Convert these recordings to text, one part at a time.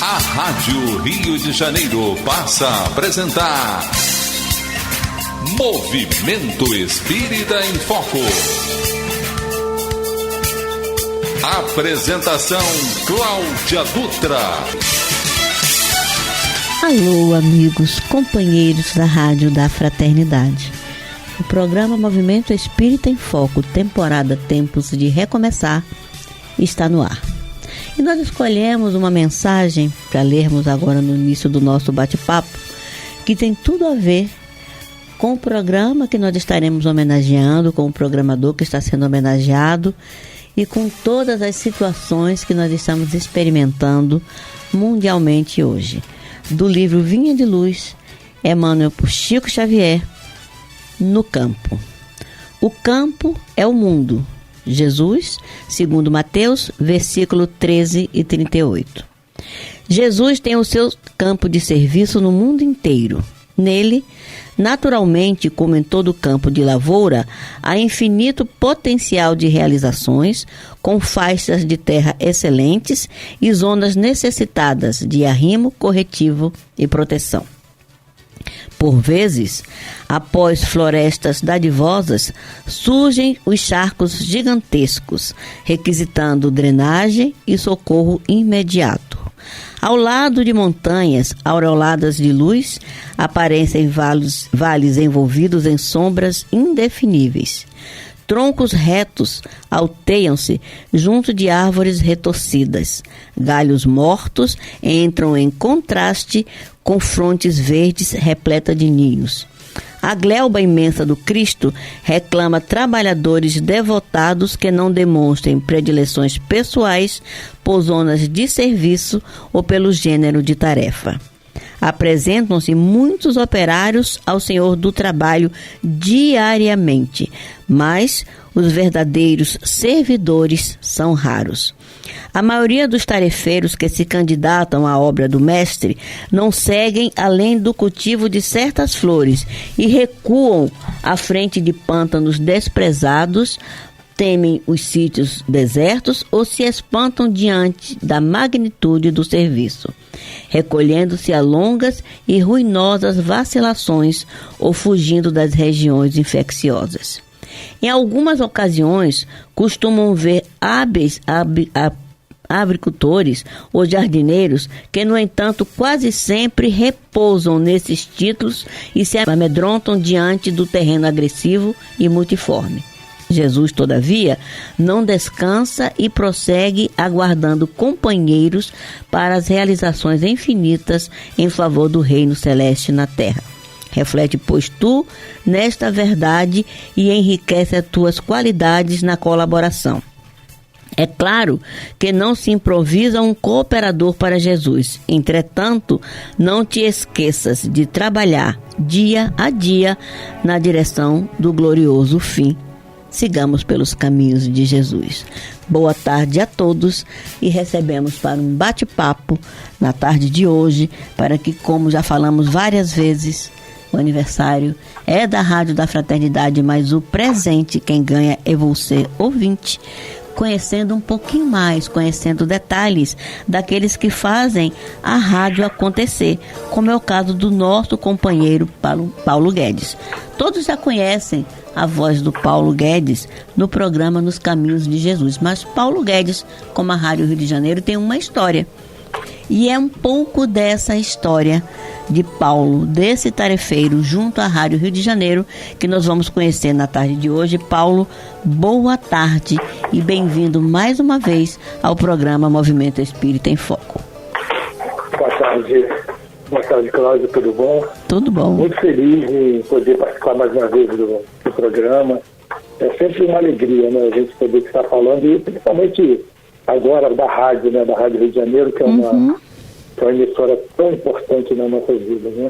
A Rádio Rio de Janeiro passa a apresentar Movimento Espírita em Foco. Apresentação Cláudia Dutra. Alô, amigos, companheiros da Rádio da Fraternidade. O programa Movimento Espírita em Foco, temporada Tempos de Recomeçar, está no ar. E nós escolhemos uma mensagem para lermos agora no início do nosso bate-papo, que tem tudo a ver com o programa que nós estaremos homenageando, com o programador que está sendo homenageado e com todas as situações que nós estamos experimentando mundialmente hoje. Do livro Vinha de Luz, Emmanuel por Chico Xavier, No Campo. O campo é o mundo. Jesus, segundo Mateus, versículo 13 e 38. Jesus tem o seu campo de serviço no mundo inteiro. Nele, naturalmente, como em todo campo de lavoura, há infinito potencial de realizações, com faixas de terra excelentes e zonas necessitadas de arrimo, corretivo e proteção. Por vezes, após florestas dadivosas, surgem os charcos gigantescos, requisitando drenagem e socorro imediato. Ao lado de montanhas aureoladas de luz, aparecem vales envolvidos em sombras indefiníveis. Troncos retos alteiam-se junto de árvores retorcidas. Galhos mortos entram em contraste com frontes verdes repletas de ninhos. A gleba imensa do Cristo reclama trabalhadores devotados que não demonstrem predileções pessoais por zonas de serviço ou pelo gênero de tarefa. Apresentam-se muitos operários ao Senhor do trabalho diariamente, mas os verdadeiros servidores são raros. A maioria dos tarefeiros que se candidatam à obra do Mestre não seguem além do cultivo de certas flores e recuam à frente de pântanos desprezados, temem os sítios desertos ou se espantam diante da magnitude do serviço, recolhendo-se a longas e ruinosas vacilações ou fugindo das regiões infecciosas. Em algumas ocasiões, costumam ver hábeis agricultores ou jardineiros que, no entanto, quase sempre repousam nesses títulos e se amedrontam diante do terreno agressivo e multiforme. Jesus, todavia, não descansa e prossegue aguardando companheiros para as realizações infinitas em favor do reino celeste na terra. Reflete, pois, tu nesta verdade e enriquece as tuas qualidades na colaboração. É claro que não se improvisa um cooperador para Jesus. Entretanto, não te esqueças de trabalhar dia a dia na direção do glorioso fim. Sigamos pelos caminhos de Jesus. Boa tarde a todos e recebemos para um bate-papo na tarde de hoje, para que, como já falamos várias vezes, o aniversário é da Rádio da Fraternidade, mas o presente quem ganha é você, ouvinte, conhecendo um pouquinho mais, conhecendo detalhes daqueles que fazem a rádio acontecer, como é o caso do nosso companheiro Paulo Guedes. Todos já conhecem a voz do Paulo Guedes no programa Nos Caminhos de Jesus, mas Paulo Guedes, como a Rádio Rio de Janeiro, tem uma história. E é um pouco dessa história de Paulo, desse tarefeiro, junto à Rádio Rio de Janeiro, que nós vamos conhecer na tarde de hoje. Paulo, boa tarde e bem-vindo mais uma vez ao programa Movimento Espírita em Foco. Boa tarde, Cláudia, tudo bom? Tudo bom. Muito feliz em poder participar mais uma vez do programa. É sempre uma alegria, né, a gente poder estar falando, e principalmente agora da rádio, né, da Rádio Rio de Janeiro, que é uma emissora tão importante nas nossas vidas, né?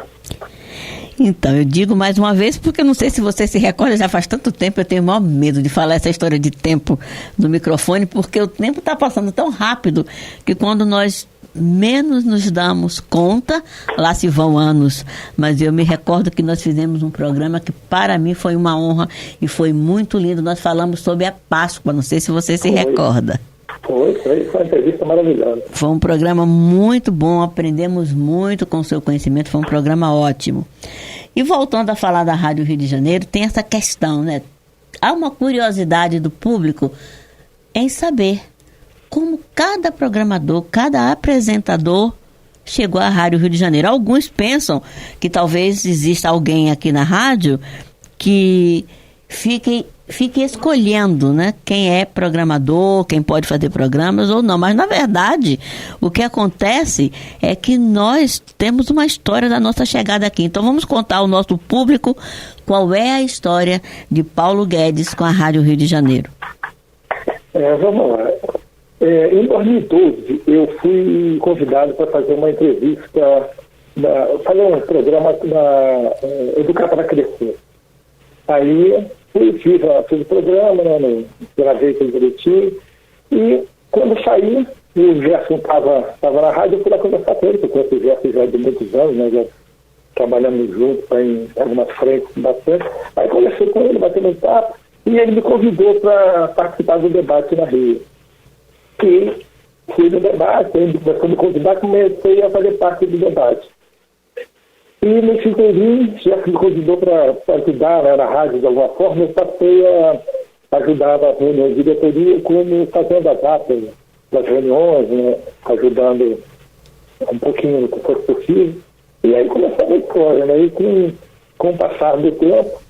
Então, eu digo mais uma vez, porque eu não sei se você se recorda, já faz tanto tempo, eu tenho o maior medo de falar essa história de tempo no microfone, porque o tempo está passando tão rápido que quando nós menos nos damos conta, lá se vão anos. Mas eu me recordo que nós fizemos um programa que para mim foi uma honra e foi muito lindo. Nós falamos sobre a Páscoa, não sei se você se recorda. Foi uma entrevista maravilhosa. Foi um programa muito bom, aprendemos muito com o seu conhecimento, foi um programa ótimo. E voltando a falar da Rádio Rio de Janeiro, tem essa questão, né? Há uma curiosidade do público em saber como cada programador, cada apresentador chegou à Rádio Rio de Janeiro. Alguns pensam que talvez exista alguém aqui na rádio que fique escolhendo, né, quem é programador, quem pode fazer programas ou não. Mas, na verdade, o que acontece é que nós temos uma história da nossa chegada aqui. Então, vamos contar ao nosso público qual é a história de Paulo Guedes com a Rádio Rio de Janeiro. Vamos lá. Em 2012, eu fui convidado para fazer uma entrevista, fazer um programa na Educar para Crescer. Aí fiz o programa, né, gravei tudo direitinho, e quando saí, o Gerson estava na rádio, eu fui lá conversar com ele, porque eu conheço o Gerson já de muitos anos, né, já trabalhamos juntos em algumas frentes bastante. Aí conversei com ele, batendo um papo, e ele me convidou para participar do debate na Rio. E fui no debate, ele começou a me convidar, comecei a fazer parte do debate. E nesse interim, já me convidou para ajudar, né, na rádio de alguma forma, eu passei a ajudar na reunião de diretoria, como fazendo as atas das reuniões, né, ajudando um pouquinho no que fosse possível. E aí começou a história, né? E com o passar do tempo,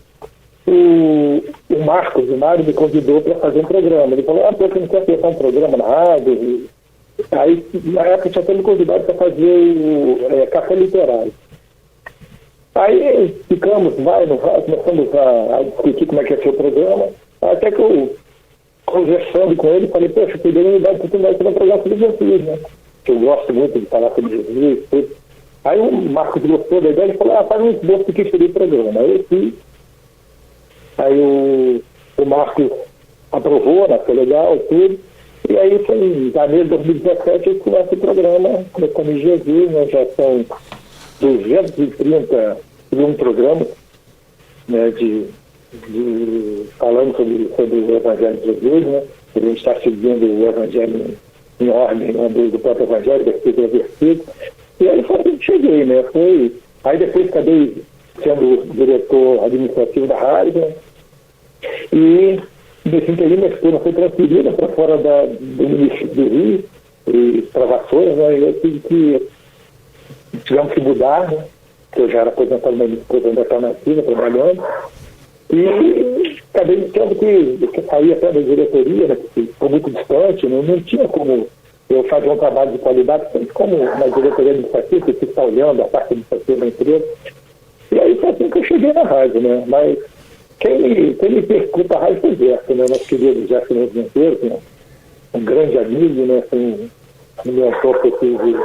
o Marcos, o Mário, me convidou para fazer um programa. Ele falou, você não quer pensar um programa na rádio? E aí, na época, tinha até me convidado para fazer o Café Literário. Aí ficamos, não vai, começamos a discutir como é que ia ser o programa, até que eu, conversando com ele, falei, poxa, eu poderia me dar a oportunidade de fazer um programa sobre Jesus, né? Que eu gosto muito de falar sobre Jesus, tudo. Aí o Marcos gostou da ideia e falou, faz um esboço do que seria o programa. Aí eu fiz. Aí o Marcos aprovou, né, foi legal, tudo. E aí foi em janeiro de 2017 eu começo o programa como Jesus, né, já são 231 programas, né, falando sobre o Evangelho de Jesus, né? A gente está seguindo o Evangelho em ordem, né, do próprio Evangelho, versículo a versículo. E aí foi que cheguei, né? Aí depois acabei sendo diretor administrativo da rádio, né? E nesse interim a esposa foi transferida para fora do município do Rio, e travações, né? E eu tivemos que mudar, né? Que eu já era aposentado, mas minha esposa ainda está nativa, trabalhando. E acabei tendo que sair até da diretoria, né? Porque ficou muito distante, não tinha como eu fazer um trabalho de qualidade, como na diretoria administrativa, que está olhando a parte administrativa da empresa. E aí foi assim que eu cheguei na rádio, né? Mas quem me percute a rádio foi o Gerson, né? Nosso querido Gerson Monteiro, que é um grande amigo, né? Um mentor que eu tive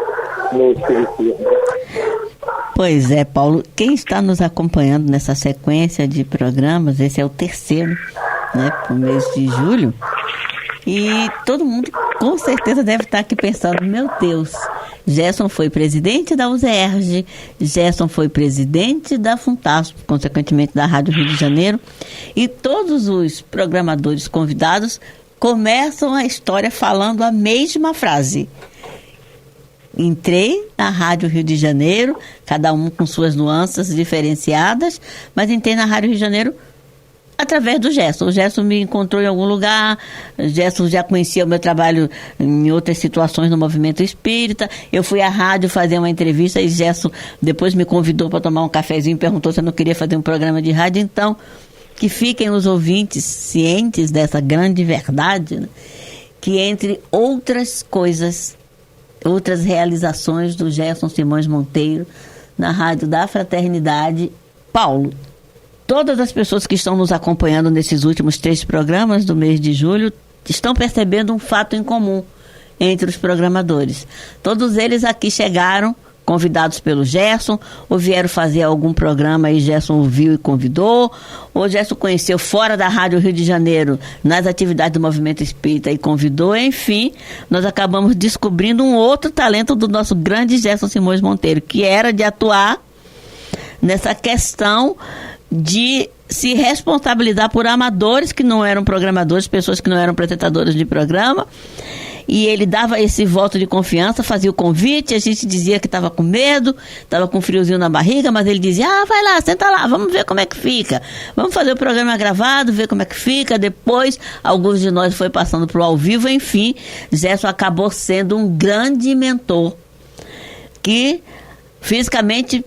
no espiritismo. Pois é, Paulo, quem está nos acompanhando nessa sequência de programas, esse é o terceiro, né, para o mês de julho, e todo mundo com certeza deve estar aqui pensando, meu Deus, Gerson foi presidente da USERJ, Gerson foi presidente da Funtasp, consequentemente da Rádio Rio de Janeiro, e todos os programadores convidados começam a história falando a mesma frase. Entrei na Rádio Rio de Janeiro, cada um com suas nuances diferenciadas, mas entrei na Rádio Rio de Janeiro através do Gerson. O Gerson me encontrou em algum lugar, o Gerson já conhecia o meu trabalho em outras situações no movimento espírita. Eu fui à rádio fazer uma entrevista e Gerson depois me convidou para tomar um cafezinho, perguntou se eu não queria fazer um programa de rádio. Então, que fiquem os ouvintes cientes dessa grande verdade, né? Que entre outras coisas, outras realizações do Gerson Simões Monteiro na Rádio da Fraternidade. Paulo, todas as pessoas que estão nos acompanhando nesses últimos 3 programas do mês de julho estão percebendo um fato em comum entre os programadores. Todos eles aqui chegaram convidados pelo Gerson, ou vieram fazer algum programa e Gerson ouviu e convidou, ou Gerson conheceu fora da Rádio Rio de Janeiro, nas atividades do Movimento Espírita e convidou. Enfim, nós acabamos descobrindo um outro talento do nosso grande Gerson Simões Monteiro, que era de atuar nessa questão de se responsabilizar por amadores que não eram programadores, pessoas que não eram apresentadores de programa, e ele dava esse voto de confiança, fazia o convite, a gente dizia que estava com medo, estava com friozinho na barriga, mas ele dizia, vai lá, senta lá, vamos ver como é que fica, vamos fazer o programa gravado, ver como é que fica. Depois, alguns de nós foi passando para o ao vivo, enfim, Gerson acabou sendo um grande mentor, que fisicamente,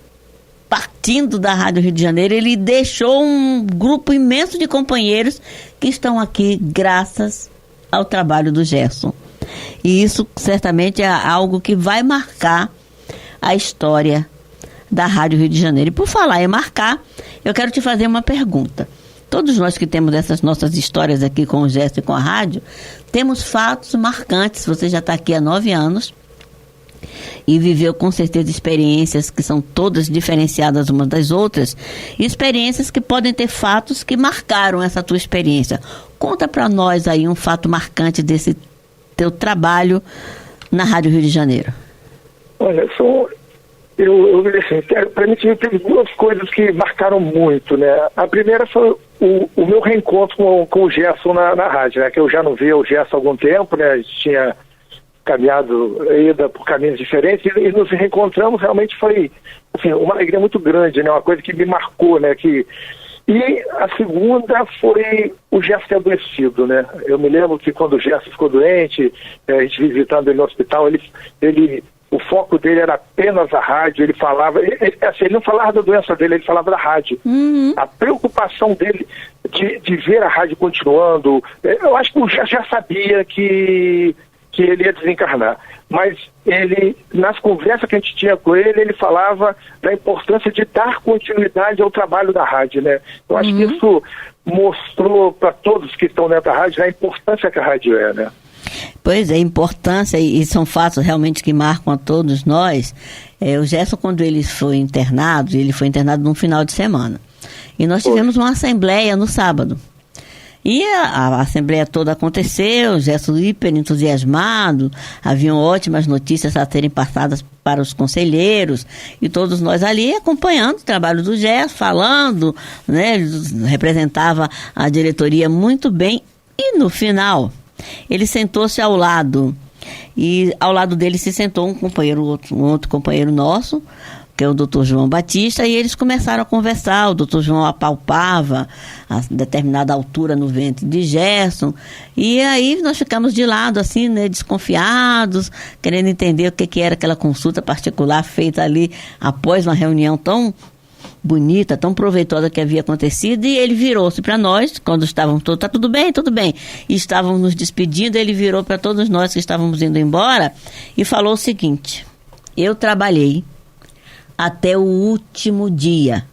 partindo da Rádio Rio de Janeiro, ele deixou um grupo imenso de companheiros que estão aqui graças ao trabalho do Gerson. E isso certamente é algo que vai marcar a história da Rádio Rio de Janeiro. E por falar em marcar, eu quero te fazer uma pergunta. Todos nós que temos essas nossas histórias aqui com o Gerson e com a rádio, temos fatos marcantes. Você já está aqui há 9 anos. E viveu com certeza experiências que são todas diferenciadas umas das outras, experiências que podem ter fatos que marcaram essa tua experiência. Conta para nós aí um fato marcante desse teu trabalho na Rádio Rio de Janeiro. Olha, para mim teve 2 coisas que marcaram muito, né? A primeira foi o meu reencontro com o Gerson na rádio, né? Que eu já não via o Gerson há algum tempo, né? A gente tinha caminhado por caminhos diferentes e nos reencontramos. Realmente foi assim, uma alegria muito grande, né? Uma coisa que me marcou, né? E a segunda foi o Gerson ter adoecido, né? Eu me lembro que quando o Gerson ficou doente, a gente visitando ele no hospital, o foco dele era apenas a rádio. Ele falava, ele não falava da doença dele, ele falava da rádio. A preocupação dele de ver a rádio continuando, eu acho que o Gerson já sabia que ele ia desencarnar. Mas ele, nas conversas que a gente tinha com ele, ele falava da importância de dar continuidade ao trabalho da rádio, né? Eu acho que isso mostrou para todos que estão dentro da rádio a importância que a rádio é, né? Pois é, importância, e são fatos realmente que marcam a todos nós. O Gerson, quando ele foi internado num final de semana. E nós tivemos uma assembleia no sábado. E a assembleia toda aconteceu, o Gerson hiper entusiasmado, haviam ótimas notícias a serem passadas para os conselheiros, e todos nós ali acompanhando o trabalho do Gerson, falando, né? Ele representava a diretoria muito bem, e no final ele sentou-se ao lado, e ao lado dele se sentou um outro companheiro nosso, que é o Dr. João Batista, e eles começaram a conversar. O Dr. João apalpava a determinada altura no ventre de Gerson, e aí nós ficamos de lado, assim, né, desconfiados, querendo entender o que era aquela consulta particular feita ali após uma reunião tão bonita, tão proveitosa que havia acontecido. E ele virou-se para nós, quando estávamos todos, tudo bem, e estávamos nos despedindo, ele virou para todos nós que estávamos indo embora e falou o seguinte: eu trabalhei até o último dia.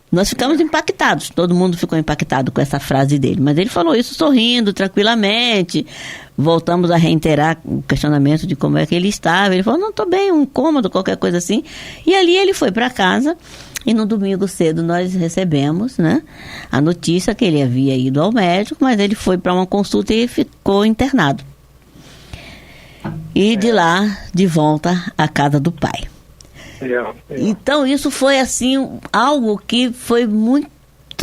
Nós ficamos impactados, todo mundo ficou impactado com essa frase dele, mas ele falou isso sorrindo, tranquilamente. Voltamos a reiterar o questionamento de como é que ele estava. Ele falou, não, estou bem, um incômodo, qualquer coisa assim. E ali ele foi para casa, e no domingo cedo nós recebemos, né, a notícia que ele havia ido ao médico, mas ele foi para uma consulta e ficou internado. E de lá, de volta à casa do pai. Então, isso foi, assim, algo que foi muito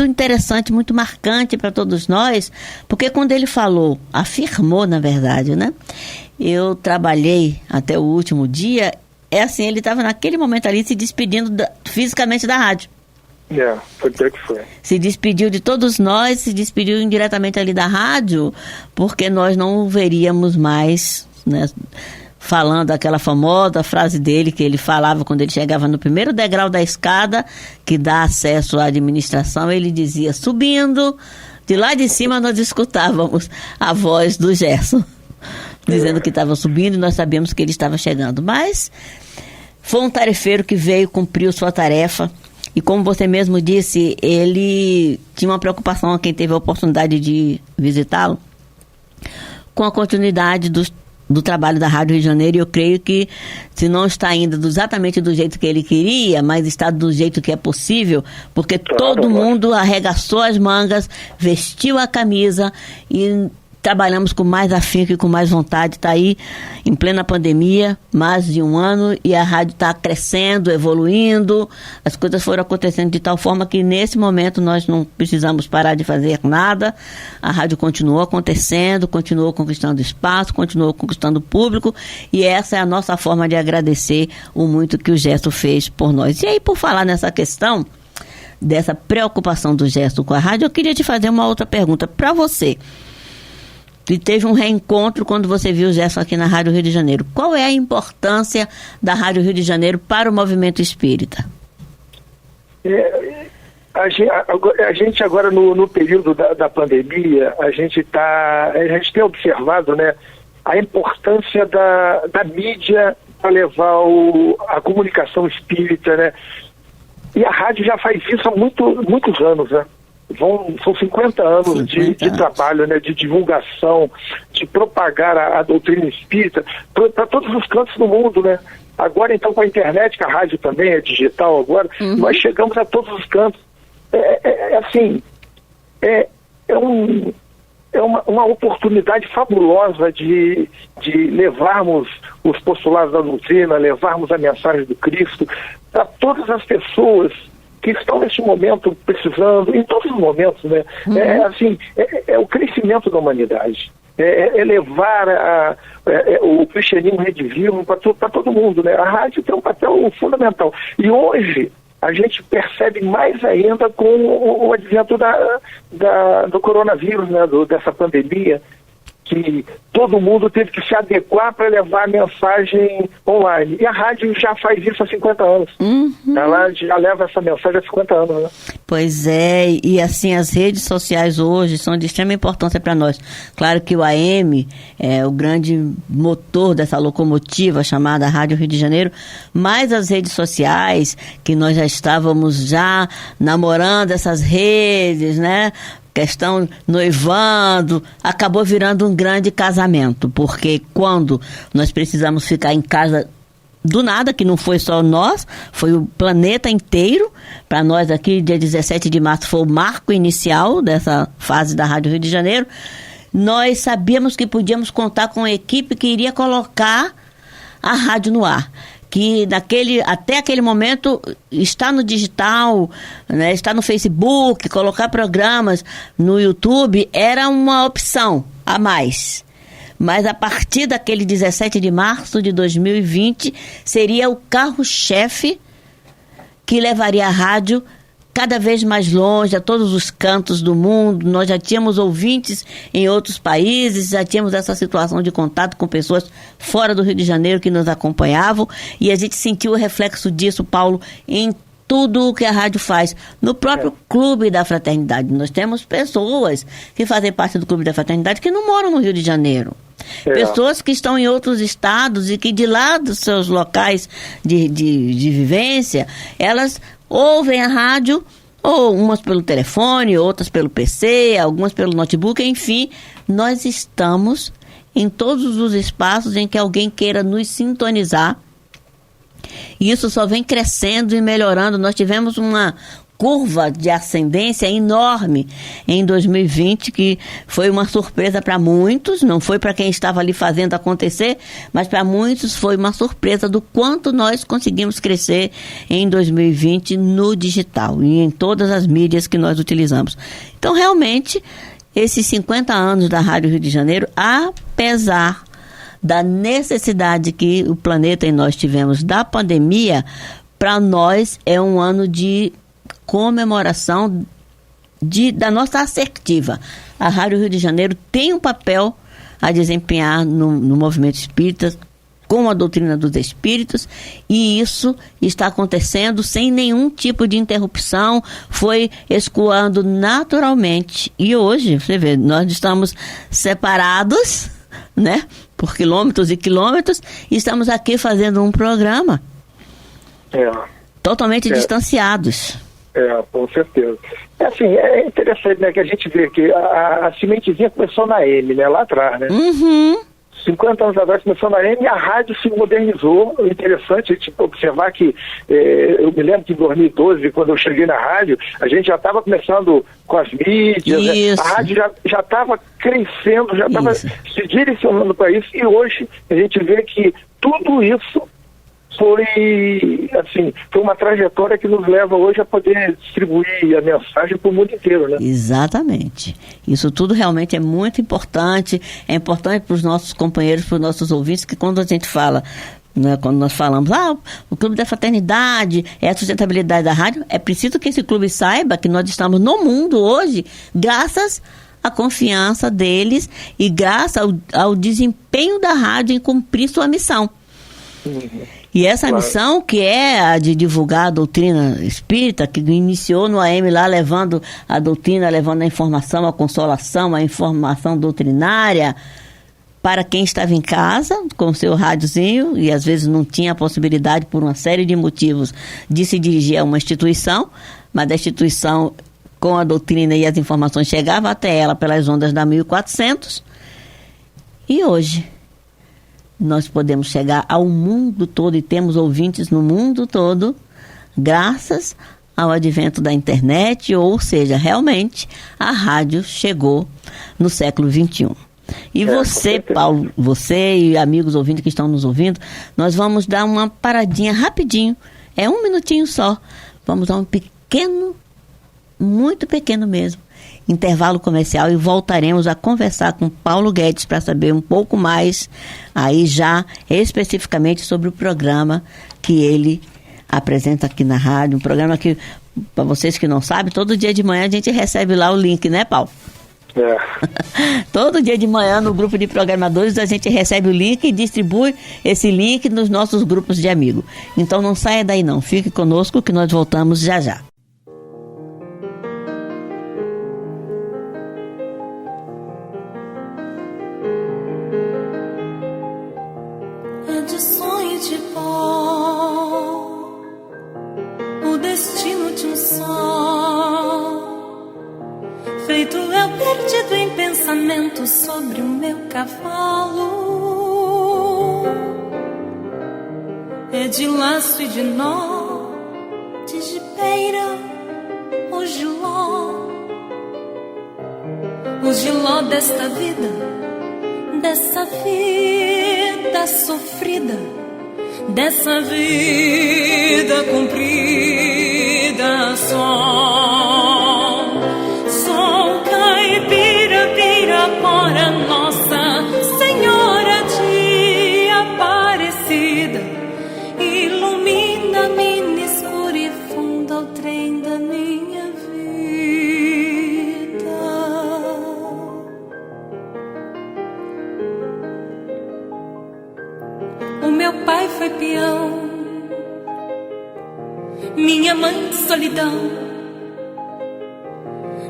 interessante, muito marcante para todos nós, porque quando ele falou, afirmou, na verdade, né? Eu trabalhei até o último dia, assim, ele estava naquele momento ali se despedindo fisicamente da rádio. Foi que foi. Se despediu de todos nós, se despediu indiretamente ali da rádio, porque nós não o veríamos mais, né, falando aquela famosa frase dele que ele falava quando ele chegava no primeiro degrau da escada que dá acesso à administração. Ele dizia, subindo, de lá de cima nós escutávamos a voz do Gerson dizendo que estava subindo, e nós sabíamos que ele estava chegando. Mas foi um tarefeiro que veio, cumpriu sua tarefa, e como você mesmo disse, ele tinha uma preocupação a quem teve a oportunidade de visitá-lo com a continuidade do trabalho da Rádio Rio de Janeiro. E eu creio que, se não está ainda exatamente do jeito que ele queria, mas está do jeito que é possível, porque todo mundo arregaçou as mangas, vestiu a camisa e trabalhamos com mais afinco e com mais vontade. Está aí em plena pandemia, mais de um ano, e a rádio está crescendo, evoluindo. As coisas foram acontecendo de tal forma que nesse momento nós não precisamos parar de fazer nada. A rádio continuou acontecendo, continuou conquistando espaço, continuou conquistando público, e essa é a nossa forma de agradecer o muito que o Gerson fez por nós. E aí, por falar nessa questão dessa preocupação do Gerson com a rádio, eu queria te fazer uma outra pergunta para você, que teve um reencontro quando você viu o Gerson aqui na Rádio Rio de Janeiro. Qual é a importância da Rádio Rio de Janeiro para o movimento espírita? A gente agora no período da pandemia, a gente tem observado, né, a importância da mídia para levar a comunicação espírita, né? E a rádio já faz isso há muitos anos, né? São 50 anos de trabalho, né, de divulgação, de propagar a doutrina espírita para todos os cantos do mundo, né? Agora, então, com a internet, que a rádio também é digital agora, nós chegamos a todos os cantos. É uma oportunidade fabulosa de levarmos os postulados da doutrina, levarmos a mensagem do Cristo para todas as pessoas que estão nesse momento precisando, em todos os momentos, né? É o crescimento da humanidade, é levar o cristianismo redivivo para todo mundo, né? A rádio tem um papel fundamental. E hoje a gente percebe mais ainda com o advento do coronavírus, né? Dessa pandemia, que todo mundo teve que se adequar para levar a mensagem online. E a rádio já faz isso há 50 anos. Ela já leva essa mensagem há 50 anos, né? Pois é, e assim, as redes sociais hoje são de extrema importância para nós. Claro que o AM é o grande motor dessa locomotiva chamada Rádio Rio de Janeiro, mas as redes sociais, que nós já estávamos namorando essas redes, né? Questão noivando, acabou virando um grande casamento, porque quando nós precisamos ficar em casa do nada, que não foi só nós, foi o planeta inteiro. Para nós aqui, dia 17 de março foi o marco inicial dessa fase da Rádio Rio de Janeiro. Nós sabíamos que podíamos contar com uma equipe que iria colocar a rádio no ar, que até aquele momento está no digital, né, está no Facebook, colocar programas no YouTube era uma opção a mais. Mas a partir daquele 17 de março de 2020, seria o carro-chefe que levaria a rádio cada vez mais longe, a todos os cantos do mundo. Nós já tínhamos ouvintes em outros países, já tínhamos essa situação de contato com pessoas fora do Rio de Janeiro que nos acompanhavam, e a gente sentiu o reflexo disso, Paulo, em tudo o que a rádio faz. No próprio Clube da Fraternidade, nós temos pessoas que fazem parte do Clube da Fraternidade que não moram no Rio de Janeiro. Pessoas que estão em outros estados e que de lá dos seus locais de vivência, elas ouvem a rádio, ou umas pelo telefone, outras pelo PC, algumas pelo notebook, enfim, nós estamos em todos os espaços em que alguém queira nos sintonizar. E isso só vem crescendo e melhorando. Nós tivemos uma curva de ascendência enorme em 2020, que foi uma surpresa para muitos, não foi para quem estava ali fazendo acontecer, mas para muitos foi uma surpresa do quanto nós conseguimos crescer em 2020 no digital e em todas as mídias que nós utilizamos. Então, realmente, esses 50 anos da Rádio Rio de Janeiro, apesar da necessidade que o planeta e nós tivemos da pandemia, para nós é um ano de comemoração da nossa assertiva. A Rádio Rio de Janeiro tem um papel a desempenhar no movimento espírita, com a doutrina dos espíritos, e isso está acontecendo sem nenhum tipo de interrupção, foi escoando naturalmente. E hoje, você vê, nós estamos separados, né, por quilômetros e quilômetros, e estamos aqui fazendo um programa totalmente distanciados. Com certeza. É interessante, né, que a gente vê que a sementezinha começou na AM, né, lá atrás, né? 50 anos atrás começou na AM e a rádio se modernizou. É interessante a gente observar que, eu me lembro que em 2012, quando eu cheguei na rádio, a gente já estava começando com as mídias, né? A rádio já estava crescendo, já estava se direcionando para isso, e hoje a gente vê que tudo isso foi uma trajetória que nos leva hoje a poder distribuir a mensagem para o mundo inteiro, né? Exatamente. Isso tudo realmente é muito importante. É importante para os nossos companheiros, para os nossos ouvintes, que quando a gente fala, né, quando nós falamos, o Clube da Fraternidade é a sustentabilidade da rádio, é preciso que esse clube saiba que nós estamos no mundo hoje graças à confiança deles e graças ao desempenho da rádio em cumprir sua missão. E essa missão, que é a de divulgar a doutrina espírita, que iniciou no AM lá, levando a doutrina, levando a informação, a consolação, a informação doutrinária para quem estava em casa, com o seu rádiozinho, e às vezes não tinha a possibilidade, por uma série de motivos, de se dirigir a uma instituição, mas a instituição, com a doutrina e as informações, chegava até ela pelas ondas da 1400. E hoje nós podemos chegar ao mundo todo e temos ouvintes no mundo todo graças ao advento da internet, ou seja, realmente a rádio chegou no século XXI. E você, Paulo, você e amigos ouvintes que estão nos ouvindo, nós vamos dar uma paradinha rapidinho, 1 minutinho só, vamos dar um pequeno, muito pequeno mesmo, intervalo comercial, e voltaremos a conversar com Paulo Guedes para saber um pouco mais, aí já especificamente sobre o programa que ele apresenta aqui na rádio, um programa que, para vocês que não sabem, todo dia de manhã a gente recebe lá o link, né, Paulo? Todo dia de manhã no grupo de programadores a gente recebe o link e distribui esse link nos nossos grupos de amigos. Então não saia daí não, fique conosco que nós voltamos já já. Sobre o meu cavalo é de laço e de nó, de jipeira, o giló desta vida sofrida, dessa vida comprida. Sol caipira, Pirapora, Nossa Senhora de Aparecida, ilumina-me no escuro e funda o trem da minha vida. O meu pai foi peão, minha mãe solidão.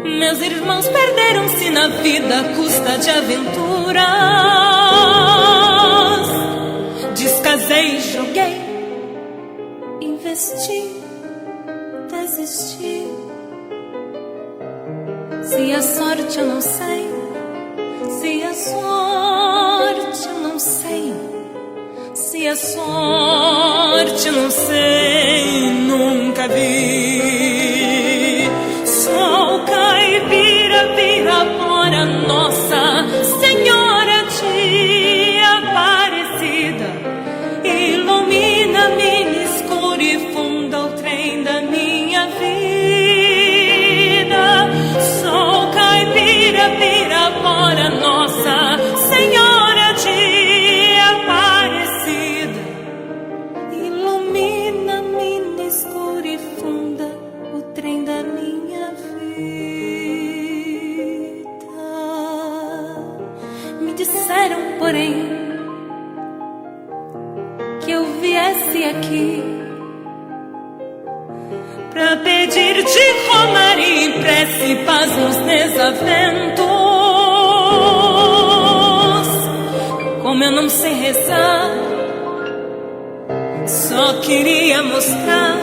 Meus irmãos perderam-se na vida à custa de aventuras. Descasei, joguei, investi, desisti. Se a sorte eu não sei, se a sorte eu não sei, se a sorte eu não sei, nunca vi. Sol caipira, Pirapora, Nossa Senhora de Aparecida, ilumina-me no escuro e funda o trem da minha vida. Sol caipira, Pirapora, Nossa Senhora de Aparecida, ilumina-me no escuro e funda o trem da minha vida. Me disseram, porém, que eu viesse aqui pra pedir-te romaria em prece, paz nos desaventos. Como eu não sei rezar, só queria mostrar,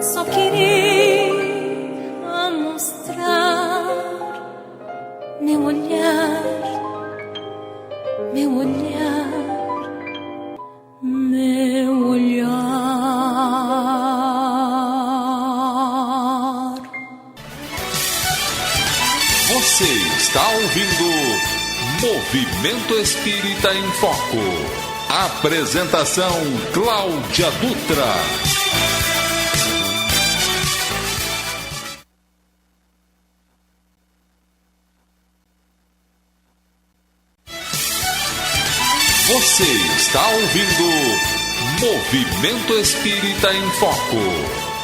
só queria mostrar meu olhar, meu olhar, meu olhar. Você está ouvindo Movimento Espírita em Foco. Apresentação Cláudia Dutra. Você está ouvindo Movimento Espírita em Foco.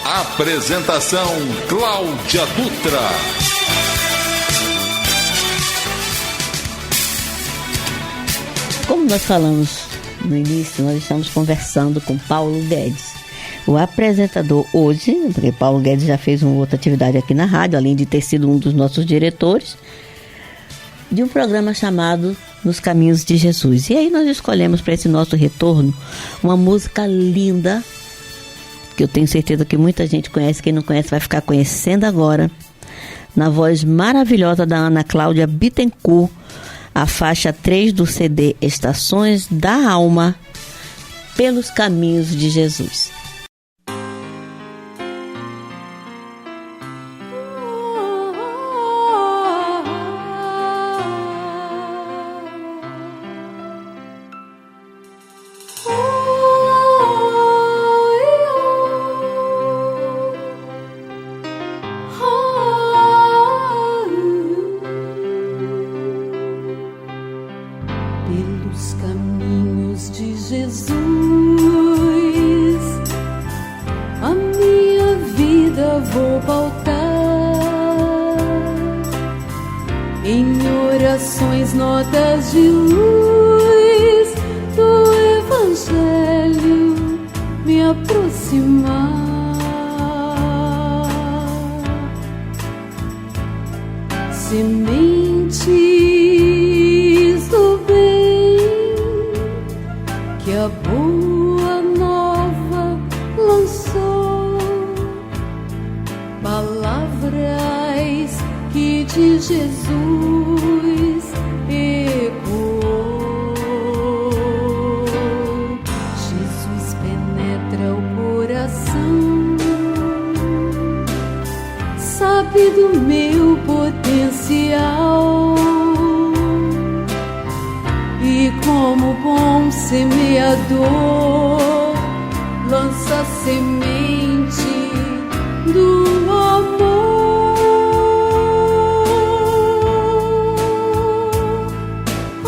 Apresentação Cláudia Dutra. Como nós falamos no início, nós estamos conversando com Paulo Guedes, o apresentador hoje, porque Paulo Guedes já fez uma outra atividade aqui na rádio, além de ter sido um dos nossos diretores, de um programa chamado Nos Caminhos de Jesus. E aí nós escolhemos para esse nosso retorno uma música linda, que eu tenho certeza que muita gente conhece, quem não conhece vai ficar conhecendo agora, na voz maravilhosa da Ana Cláudia Bittencourt, a faixa 3 do CD Estações da Alma, Pelos Caminhos de Jesus. Pelos caminhos de Jesus, a minha vida vou pautar, em orações, notas de luz do Evangelho me aproximar. Sementes do bem que a boa nova lançou, palavras que de Jesus ecoou. Jesus penetra o coração, sabe do meu potencial, e como bom semeador lança a semente do amor. A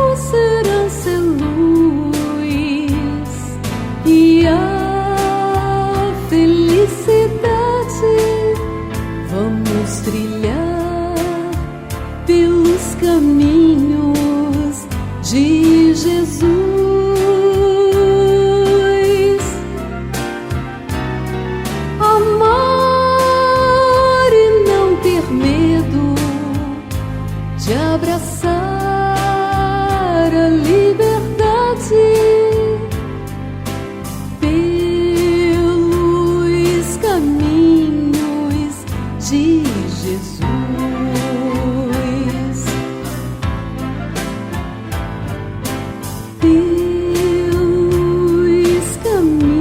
nossa herança é luz e a felicidade vamos trilhar pelos caminhos de Jesus. Amar e não ter medo de abraçar a liberdade pelos caminhos de Jesus. Pelos caminhos.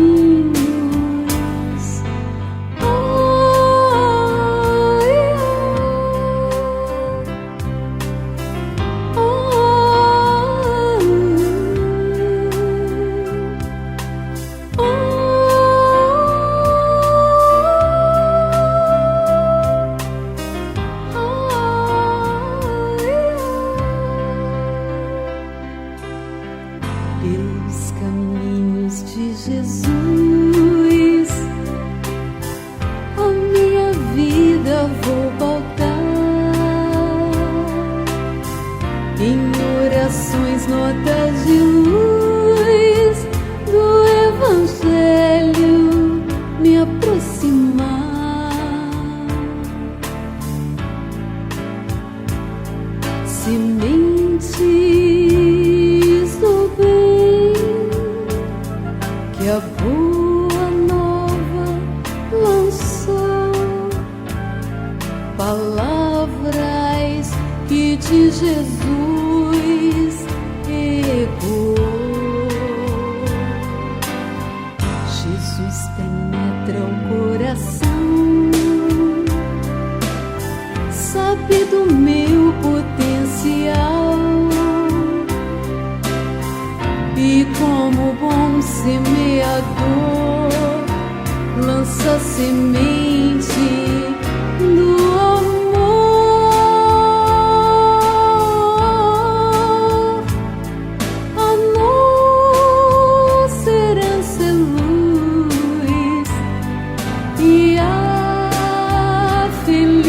Pelos caminhos de Jesus, a minha vida vou pautar, em orações, notas de luz do Evangelho me aproximar. Sementes do bem que a boa E como bom semeador, lança semente do amor. Amor, herança e luz, e a felicidade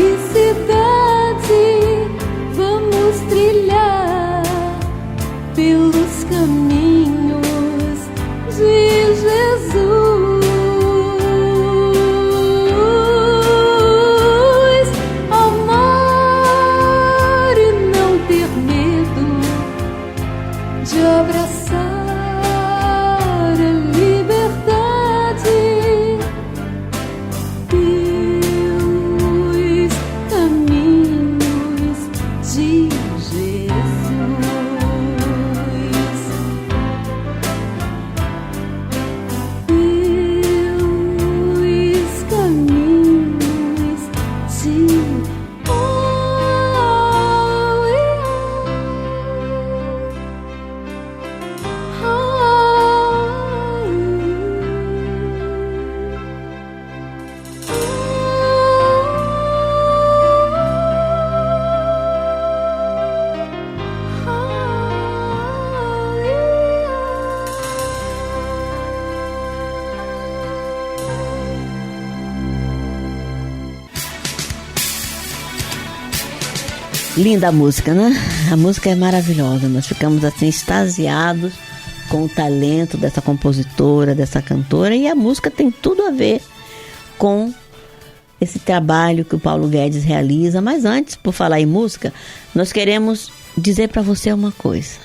vamos trilhar pelos caminhos de Jesus. Amar e não ter medo de abraçar a liberdade pelos caminhos de Jesus. Pelos caminhos de Linda a música, né? A música é maravilhosa. Nós ficamos assim extasiados com o talento dessa compositora, dessa cantora, e a música tem tudo a ver com esse trabalho que o Paulo Guedes realiza. Mas antes, por falar em música, nós queremos dizer para você uma coisa.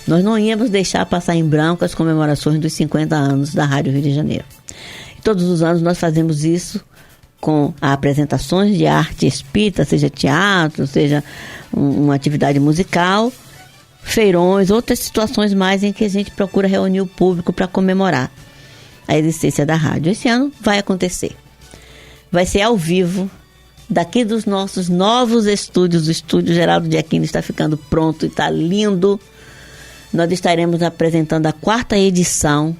Nós não íamos deixar passar em branco as comemorações dos 50 anos da Rádio Rio de Janeiro. E todos os anos nós fazemos isso com apresentações de arte espírita, seja teatro, seja uma atividade musical, feirões, outras situações mais em que a gente procura reunir o público para comemorar a existência da rádio. Esse ano vai acontecer. Vai ser ao vivo, daqui dos nossos novos estúdios. O estúdio Geraldo de Aquino está ficando pronto e está lindo. Nós estaremos apresentando a 4ª edição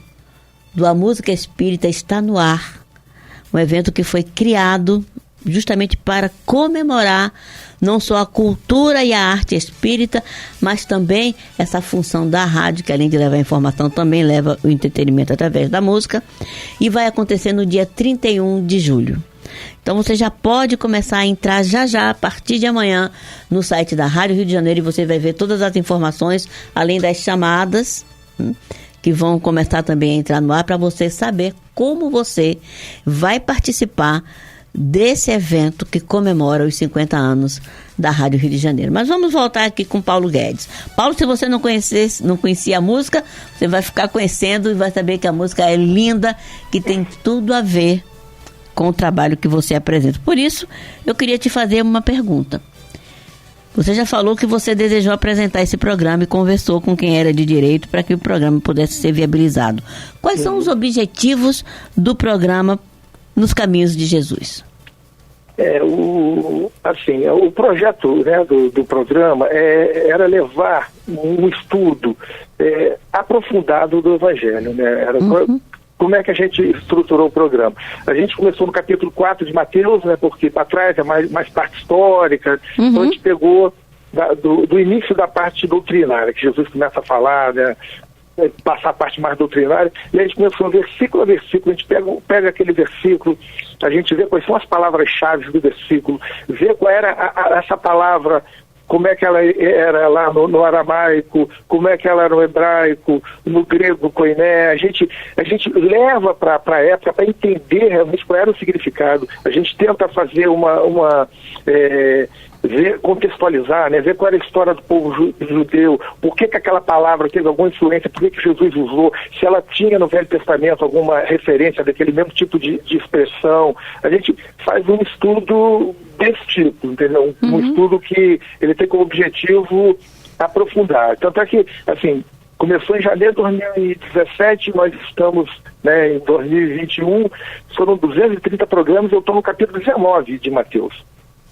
do A Música Espírita Está no Ar, um evento que foi criado justamente para comemorar não só a cultura e a arte espírita, mas também essa função da rádio, que além de levar a informação, também leva o entretenimento através da música, e vai acontecer no dia 31 de julho. Então você já pode começar a entrar já, a partir de amanhã, no site da Rádio Rio de Janeiro, e você vai ver todas as informações, além das chamadas, que vão começar também a entrar no ar, para você saber como você vai participar desse evento que comemora os 50 anos da Rádio Rio de Janeiro. Mas vamos voltar aqui com Paulo Guedes. Paulo, se você não conhecia a música, você vai ficar conhecendo e vai saber que a música é linda, que tem tudo a ver com o trabalho que você apresenta. Por isso, eu queria te fazer uma pergunta. Você já falou que você desejou apresentar esse programa e conversou com quem era de direito para que o programa pudesse ser viabilizado. Quais são os objetivos do programa Nos Caminhos de Jesus? O projeto, né, do programa era levar um estudo aprofundado do Evangelho, né? Como é que a gente estruturou o programa? A gente começou no capítulo 4 de Mateus, né, porque para trás é mais parte histórica, então a gente pegou do início da parte doutrinária, que Jesus começa a falar, né, passar a parte mais doutrinária, e a gente começou versículo a versículo, a gente pega aquele versículo, a gente vê quais são as palavras-chave do versículo, vê qual era essa palavra, como é que ela era lá no aramaico, como é que ela era no hebraico, no grego, koiné. A gente leva para a época para entender realmente qual era o significado. A gente tenta fazer ver, contextualizar, né? Ver qual era a história do povo judeu, por que aquela palavra teve alguma influência, por que Jesus usou, se ela tinha no Velho Testamento alguma referência daquele mesmo tipo de expressão. A gente faz um estudo desse tipo, entendeu? Um estudo que ele tem como objetivo aprofundar. Tanto é que, assim, começou em janeiro de 2017, nós estamos, né, em 2021, foram 230 programas, eu estou no capítulo 19 de Mateus.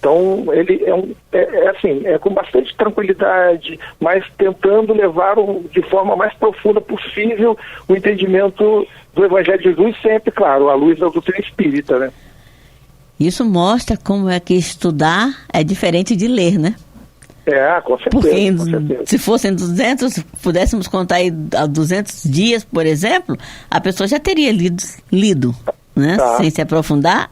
Então, ele é com bastante tranquilidade, mas tentando levar de forma mais profunda possível o entendimento do Evangelho de Jesus, sempre, claro, à luz da doutrina espírita, né? Isso mostra como é que estudar é diferente de ler, né? Com certeza. Porque com certeza. Se fossem 200, pudéssemos contar aí a 200 dias, por exemplo, a pessoa já teria lido, né? Tá. Sem se aprofundar,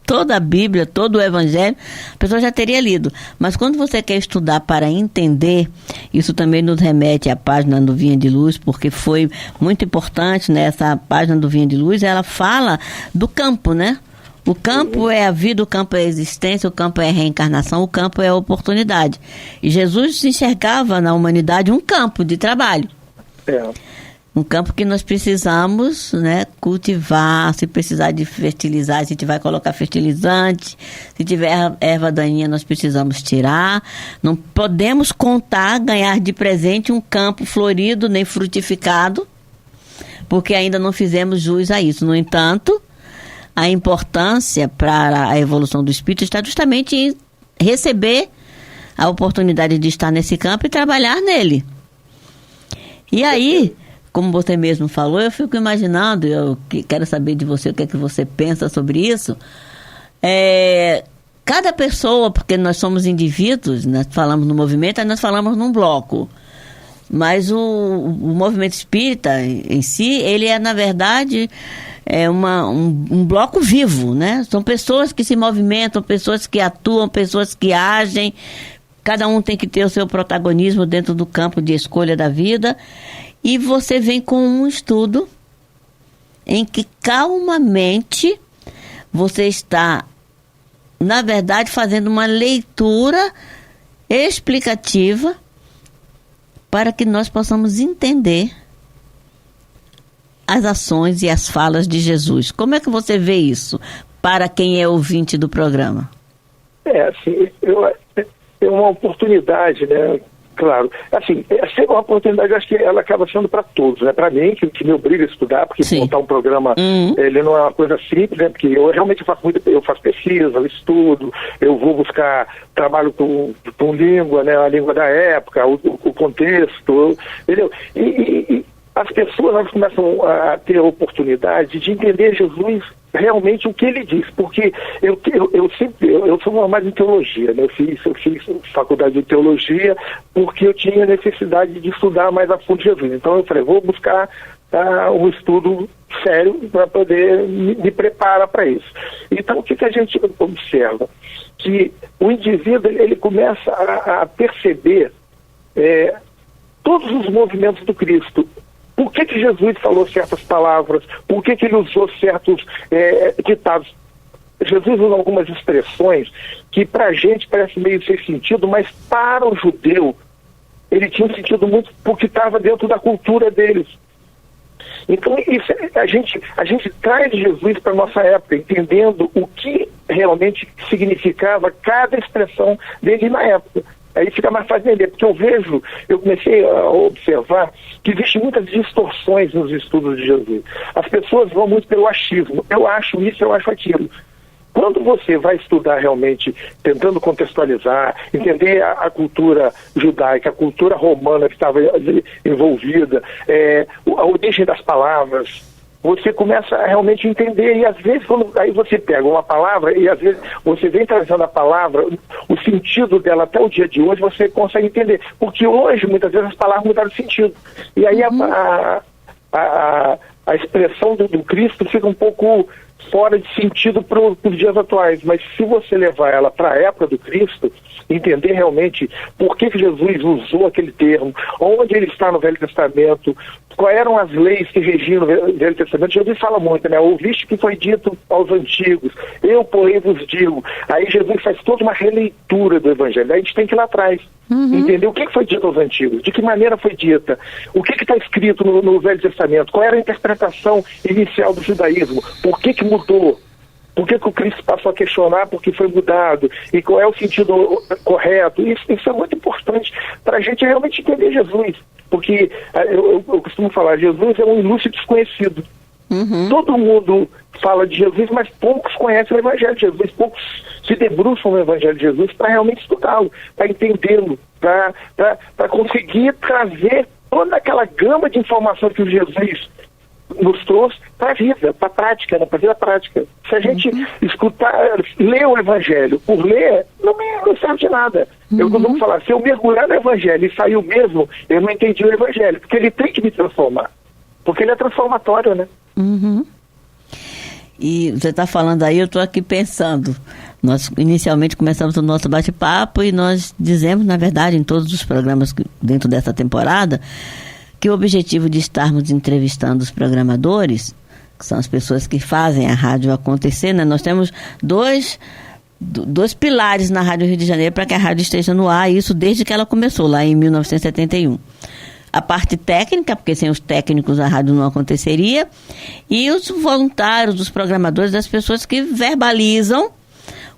toda a Bíblia, todo o Evangelho, a pessoa já teria lido. Mas quando você quer estudar para entender, isso também nos remete à página do Vinha de Luz, porque foi muito importante, né? Essa página do Vinha de Luz, ela fala do campo, né? O campo é a vida, o campo é a existência, o campo é a reencarnação, o campo é a oportunidade. E Jesus enxergava na humanidade um campo de trabalho. Um campo que nós precisamos, né, cultivar. Se precisar de fertilizar, a gente vai colocar fertilizante. Se tiver erva daninha, nós precisamos tirar. Não podemos ganhar de presente um campo florido nem frutificado, porque ainda não fizemos jus a isso. No entanto, a importância para a evolução do espírito está justamente em receber a oportunidade de estar nesse campo e trabalhar nele. E aí, como você mesmo falou, eu fico imaginando, eu quero saber de você o que é que você pensa sobre isso. Cada pessoa, porque nós somos indivíduos, nós falamos no movimento, aí nós falamos num bloco. Mas o movimento espírita em si, ele é, na verdade, um bloco vivo, né? São pessoas que se movimentam, pessoas que atuam, pessoas que agem. Cada um tem que ter o seu protagonismo dentro do campo de escolha da vida. E você vem com um estudo em que calmamente você está, na verdade, fazendo uma leitura explicativa para que nós possamos entender as ações e as falas de Jesus. Como é que você vê isso para quem é ouvinte do programa? Assim, é uma oportunidade, né? Claro. Assim, é uma oportunidade, eu acho que ela acaba sendo para todos, né? Para mim, que me obriga a estudar, porque montar um programa, ele não é uma coisa simples, né? Porque eu realmente eu faço pesquisa, eu estudo, eu vou buscar trabalho com língua, né? A língua da época, o contexto, entendeu? E as pessoas, elas começam a ter a oportunidade de entender Jesus realmente o que ele diz, porque eu sou formado em teologia, né? Eu fiz faculdade de teologia porque eu tinha necessidade de estudar mais a fundo Jesus. Então eu falei, vou buscar um estudo sério para poder me preparar para isso. Então o que a gente observa? Que o indivíduo, ele começa a perceber todos os movimentos do Cristo. Por que Jesus falou certas palavras? Por que ele usou certos ditados? Jesus usa algumas expressões que para a gente parece meio sem sentido, mas para o judeu ele tinha um sentido muito, porque estava dentro da cultura deles. Então isso, a gente traz Jesus para a nossa época, entendendo o que realmente significava cada expressão dele na época. Aí fica mais fácil entender, porque eu comecei a observar que existem muitas distorções nos estudos de Jesus. As pessoas vão muito pelo achismo. Eu acho isso, eu acho aquilo. Quando você vai estudar realmente, tentando contextualizar, entender a cultura judaica, a cultura romana que estava envolvida, a origem das palavras, você começa a realmente entender, e às vezes aí você pega uma palavra e às vezes você vem trazendo a palavra, o sentido dela até o dia de hoje, você consegue entender, porque hoje muitas vezes as palavras mudaram de sentido, e aí a expressão do Cristo fica um pouco fora de sentido para os dias atuais, mas se você levar ela para a época do Cristo, entender realmente por que Jesus usou aquele termo, onde ele está no Velho Testamento, quais eram as leis que regiam no Velho Testamento. Jesus fala muito, né? Ouviste que foi dito aos antigos, eu, porém, vos digo. Aí Jesus faz toda uma releitura do Evangelho. Aí a gente tem que ir lá atrás, entender o que foi dito aos antigos, de que maneira foi dita, o que está escrito no Velho Testamento, qual era a interpretação inicial do judaísmo, por que mudou, por que o Cristo passou a questionar porque foi mudado, e qual é o sentido correto. Isso é muito importante para a gente realmente entender Jesus, porque eu costumo falar, Jesus é um ilustre desconhecido. Todo mundo fala de Jesus, mas poucos conhecem o Evangelho de Jesus, poucos se debruçam no Evangelho de Jesus para realmente estudá-lo, para entendê-lo, para conseguir trazer toda aquela gama de informações que o Jesus nos trouxe para a vida, para a prática, para a vida prática. Se a gente escutar, ler o Evangelho por ler, não serve de nada. Eu costumo falar, se eu mergulhar no Evangelho e sair o mesmo, eu não entendi o Evangelho, porque ele tem que me transformar, porque ele é transformatório, né? E você está falando aí, eu estou aqui pensando. Nós inicialmente começamos o nosso bate-papo e nós dizemos, na verdade, em todos os programas dentro dessa temporada, que o objetivo de estarmos entrevistando os programadores, que são as pessoas que fazem a rádio acontecer, né? Nós temos dois pilares na Rádio Rio de Janeiro para que a rádio esteja no ar, isso desde que ela começou, lá em 1971. A parte técnica, porque sem os técnicos a rádio não aconteceria, e os voluntários, os programadores, das pessoas que verbalizam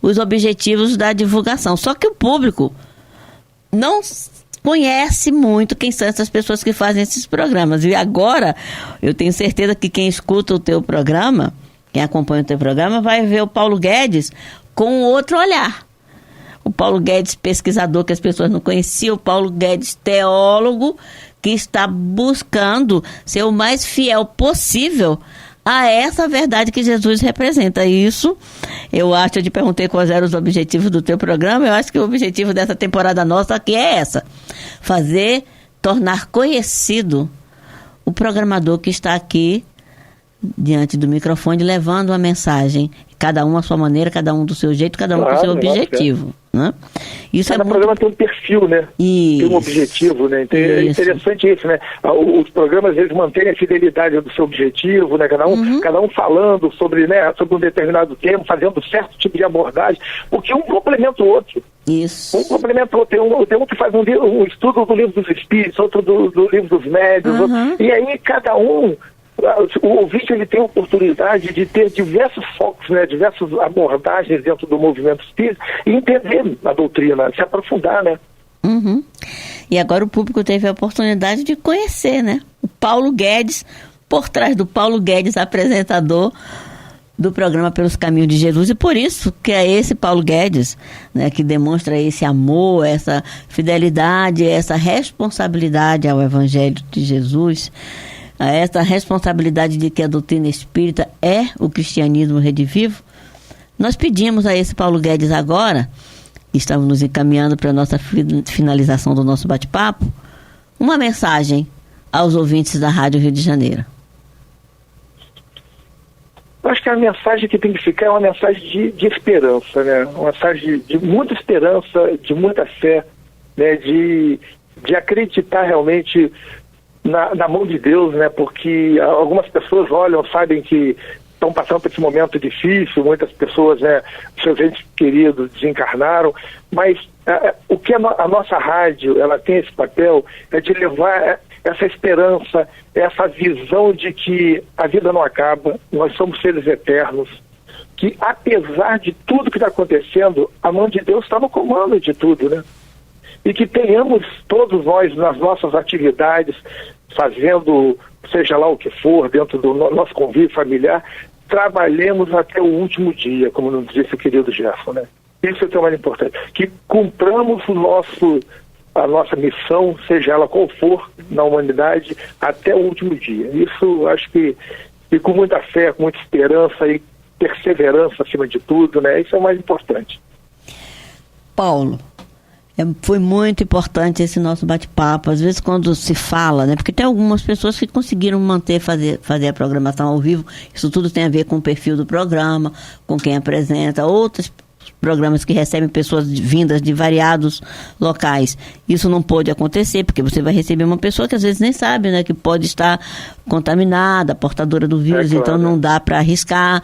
os objetivos da divulgação. Só que o público não conhece muito quem são essas pessoas que fazem esses programas. E agora, eu tenho certeza que quem escuta o teu programa, quem acompanha o teu programa, vai ver o Paulo Guedes com outro olhar. O Paulo Guedes, pesquisador que as pessoas não conheciam, o Paulo Guedes, teólogo, que está buscando ser o mais fiel possível a essa verdade que Jesus representa. Isso, eu acho, eu te perguntei quais eram os objetivos do teu programa, eu acho que o objetivo dessa temporada nossa aqui é essa: tornar conhecido o programador que está aqui diante do microfone, levando a mensagem, cada um à sua maneira, cada um do seu jeito, cada um com o seu objetivo. Né? Isso cada programa tem um perfil, né? Isso. Tem um objetivo, né? É interessante isso, né? Os programas, eles mantêm a fidelidade do seu objetivo, né? Cada um falando sobre, né, sobre um determinado tema, fazendo certo tipo de abordagem, porque um complementa o outro. Isso. Um complementa o outro. Tem um que faz um estudo do livro dos Espíritos, outro do livro dos Médiuns, e aí cada um... O ouvinte, ele tem a oportunidade de ter diversos focos, né, diversas abordagens dentro do movimento espírita e entender a doutrina, se aprofundar, né? E agora o público teve a oportunidade de conhecer, né? O Paulo Guedes, por trás do Paulo Guedes, apresentador do programa Pelos Caminhos de Jesus, e por isso que é esse Paulo Guedes, né, que demonstra esse amor, essa fidelidade, essa responsabilidade ao Evangelho de Jesus, a essa responsabilidade de que a doutrina espírita é o cristianismo redivivo. Nós pedimos a esse Paulo Guedes agora, estamos nos encaminhando para a nossa finalização do nosso bate-papo, uma mensagem aos ouvintes da Rádio Rio de Janeiro. Eu acho que a mensagem que tem que ficar é uma mensagem de esperança, né? Uma mensagem de muita esperança, de muita fé, né? De acreditar realmente na mão de Deus, né? Porque algumas pessoas olham, sabem que estão passando por esse momento difícil, muitas pessoas, né, seus entes queridos desencarnaram, mas o que a nossa rádio, ela tem esse papel, é de levar essa esperança, essa visão de que a vida não acaba, nós somos seres eternos, que apesar de tudo que está acontecendo, a mão de Deus está no comando de tudo, né? E que tenhamos todos nós nas nossas atividades, fazendo seja lá o que for, dentro do nosso convívio familiar, trabalhemos até o último dia, como nos disse o querido Jefferson, né? Isso é o mais importante, que cumpramos a nossa missão, seja ela qual for, na humanidade, até o último dia. Isso, acho que, e com muita fé, com muita esperança e perseverança acima de tudo, né? Isso é o mais importante. Paulo, foi muito importante esse nosso bate-papo. Às vezes quando se fala, né? Porque tem algumas pessoas que conseguiram fazer a programação ao vivo. Isso tudo tem a ver com o perfil do programa, com quem apresenta. Outros programas que recebem pessoas vindas de variados locais. Isso não pode acontecer, porque você vai receber uma pessoa que às vezes nem sabe, né? Que pode estar contaminada, portadora do vírus, claro. Então não dá para arriscar.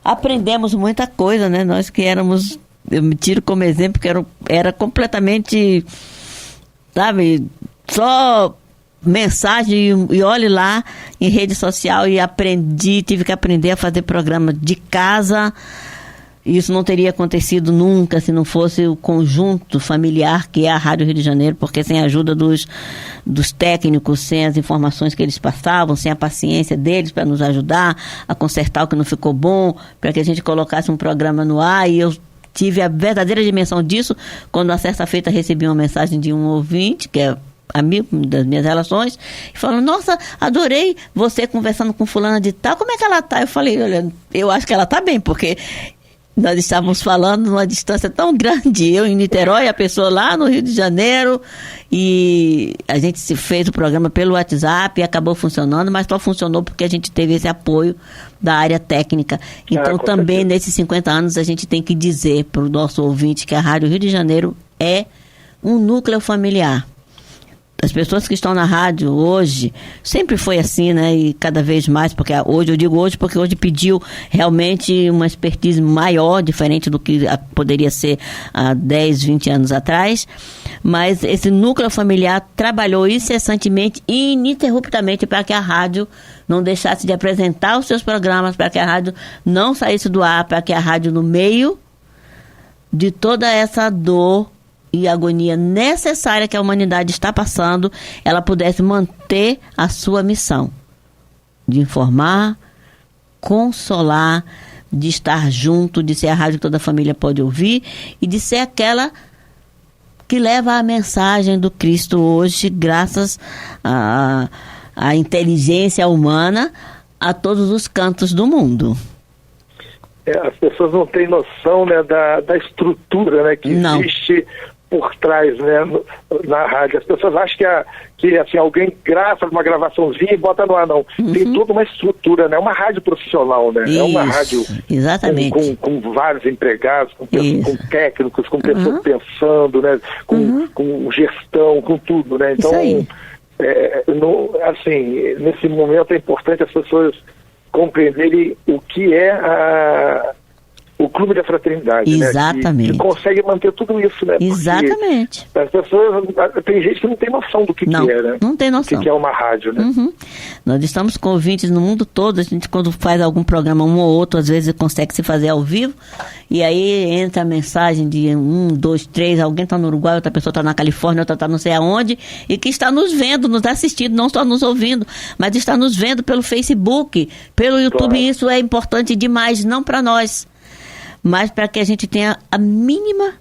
Aprendemos muita coisa, né? Nós que éramos... Eu me tiro como exemplo que era completamente, sabe, só mensagem e olhe lá em rede social e tive que aprender a fazer programa de casa Isso não teria acontecido nunca se não fosse o conjunto familiar que é a Rádio Rio de Janeiro, porque sem a ajuda dos técnicos, sem as informações que eles passavam, sem a paciência deles para nos ajudar a consertar o que não ficou bom, para que a gente colocasse um programa no ar. E eu tive a verdadeira dimensão disso quando, na sexta-feira, recebi uma mensagem de um ouvinte, que é amigo das minhas relações, e falou: nossa, adorei você conversando com fulana de tal, como é que ela tá? Eu falei: olha, eu acho que ela tá bem, porque nós estávamos falando numa distância tão grande, eu em Niterói, a pessoa lá no Rio de Janeiro, e a gente se fez o programa pelo WhatsApp e acabou funcionando, mas só funcionou porque a gente teve esse apoio da área técnica. Então também nesses 50 anos a gente tem que dizer para o nosso ouvinte que a Rádio Rio de Janeiro é um núcleo familiar. As pessoas que estão na rádio hoje, sempre foi assim, né? E cada vez mais, porque hoje, eu digo hoje, porque hoje pediu realmente uma expertise maior, diferente do que poderia ser há 10, 20 anos atrás. Mas esse núcleo familiar trabalhou incessantemente e ininterruptamente para que a rádio não deixasse de apresentar os seus programas, para que a rádio não saísse do ar, para que a rádio, no meio de toda essa dor e agonia necessária que a humanidade está passando, ela pudesse manter a sua missão de informar, consolar, de estar junto, de ser a rádio que toda a família pode ouvir e de ser aquela que leva a mensagem do Cristo hoje, graças à inteligência humana, a todos os cantos do mundo. As pessoas não têm noção, né, da estrutura, né, que existe por trás, né, na rádio. As pessoas acham que assim, alguém grava uma gravaçãozinha e bota no ar, não. Tem toda uma estrutura, né? Uma rádio profissional, né? Isso, é uma rádio exatamente. Com vários empregados, com técnicos, com pessoas pensando, né? Com gestão, com tudo, né? Então, assim, nesse momento é importante as pessoas compreenderem o que é o Clube da Fraternidade. Exatamente. Né? Que consegue manter tudo isso, né? Exatamente. Porque as pessoas, tem gente que não tem noção do que é, né? Não tem noção. O que é uma rádio, né? Nós estamos com ouvintes no mundo todo. A gente, quando faz algum programa, um ou outro, às vezes consegue se fazer ao vivo. E aí entra a mensagem de 1, 2, 3, alguém está no Uruguai, outra pessoa está na Califórnia, outra está não sei aonde, e que está nos vendo, nos assistindo, não só nos ouvindo, mas está nos vendo pelo Facebook, pelo YouTube. Claro. Isso é importante demais, não para nós, mas para que a gente tenha a mínima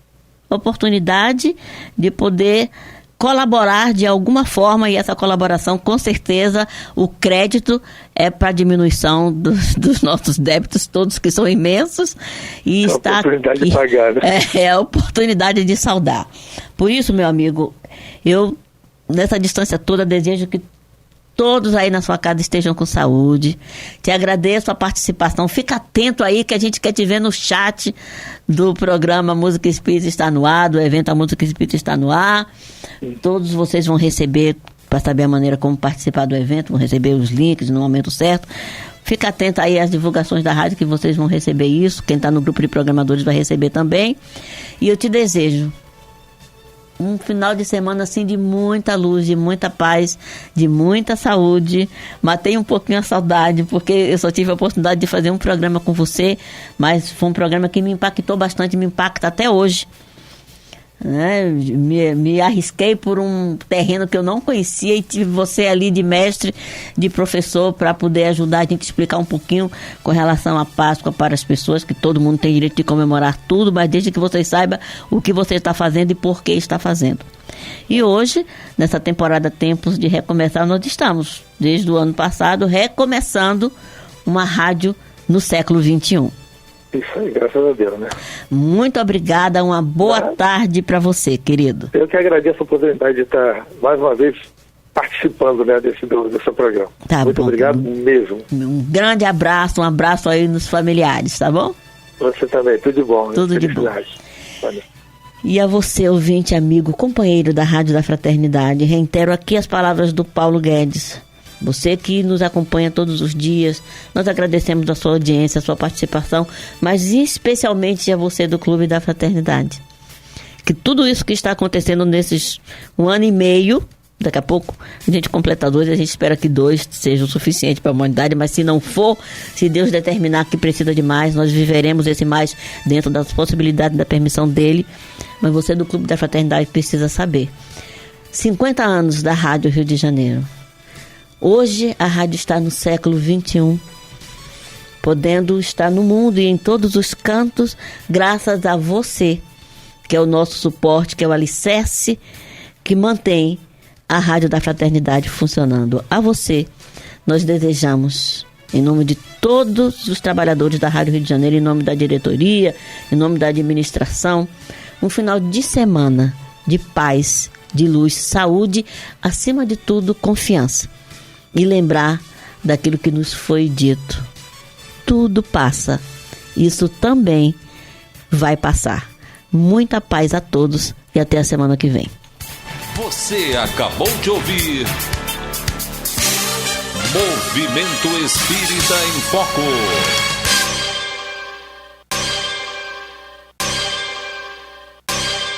oportunidade de poder colaborar de alguma forma, e essa colaboração, com certeza, o crédito é para a diminuição dos nossos débitos, todos que são imensos, e é está a oportunidade de pagar, né? É a oportunidade de saldar. Por isso, meu amigo, eu, nessa distância toda, desejo que todos aí na sua casa estejam com saúde. Te agradeço a participação. Fica atento aí que a gente quer te ver no chat do programa Música Espírita Está no Ar, do evento A Música Espírita Está no Ar. Todos vocês vão receber, para saber a maneira como participar do evento, vão receber os links no momento certo. Fica atento aí às divulgações da rádio que vocês vão receber isso. Quem está no grupo de programadores vai receber também. E eu te desejo um final de semana assim de muita luz, de muita paz, de muita saúde. Matei um pouquinho a saudade, porque eu só tive a oportunidade de fazer um programa com você, mas foi um programa que me impactou bastante, me impacta até hoje. Né? Me arrisquei por um terreno que eu não conhecia e tive você ali de mestre, de professor, para poder ajudar a gente a explicar um pouquinho com relação à Páscoa para as pessoas, que todo mundo tem direito de comemorar tudo, mas desde que você saiba o que você está fazendo e por que está fazendo. E hoje, nessa temporada Tempos de Recomeçar, nós estamos, desde o ano passado, recomeçando uma rádio no século XXI. Isso aí, graças a Deus, né? Muito obrigada, uma boa tarde para você, querido. Eu que agradeço a oportunidade de estar, mais uma vez, participando, né, desse programa. Tá muito bom, obrigado mesmo. Um grande abraço, um abraço aí nos familiares, tá bom? Você também, tudo de bom. Tudo de bom. Valeu. E a você, ouvinte, amigo, companheiro da Rádio da Fraternidade, reitero aqui as palavras do Paulo Guedes. Você que nos acompanha todos os dias, nós agradecemos a sua audiência, a sua participação, mas especialmente a você do Clube da Fraternidade. Que tudo isso que está acontecendo nesses 1 ano e meio, Daqui a pouco a gente completa 2 e a gente espera que 2 seja o suficiente para a humanidade, mas se não for, se Deus determinar que precisa de mais, nós viveremos esse mais dentro das possibilidades da permissão dele. Mas você do Clube da Fraternidade precisa saber. 50 anos da Rádio Rio de Janeiro. Hoje a rádio está no século XXI, podendo estar no mundo e em todos os cantos, graças a você, que é o nosso suporte, que é o alicerce que mantém a Rádio da Fraternidade funcionando. A você, nós desejamos, em nome de todos os trabalhadores da Rádio Rio de Janeiro, em nome da diretoria, em nome da administração, um final de semana de paz, de luz, saúde, acima de tudo, confiança. E lembrar daquilo que nos foi dito. Tudo passa. Isso também vai passar. Muita paz a todos e até a semana que vem. Você acabou de ouvir Movimento Espírita em Foco.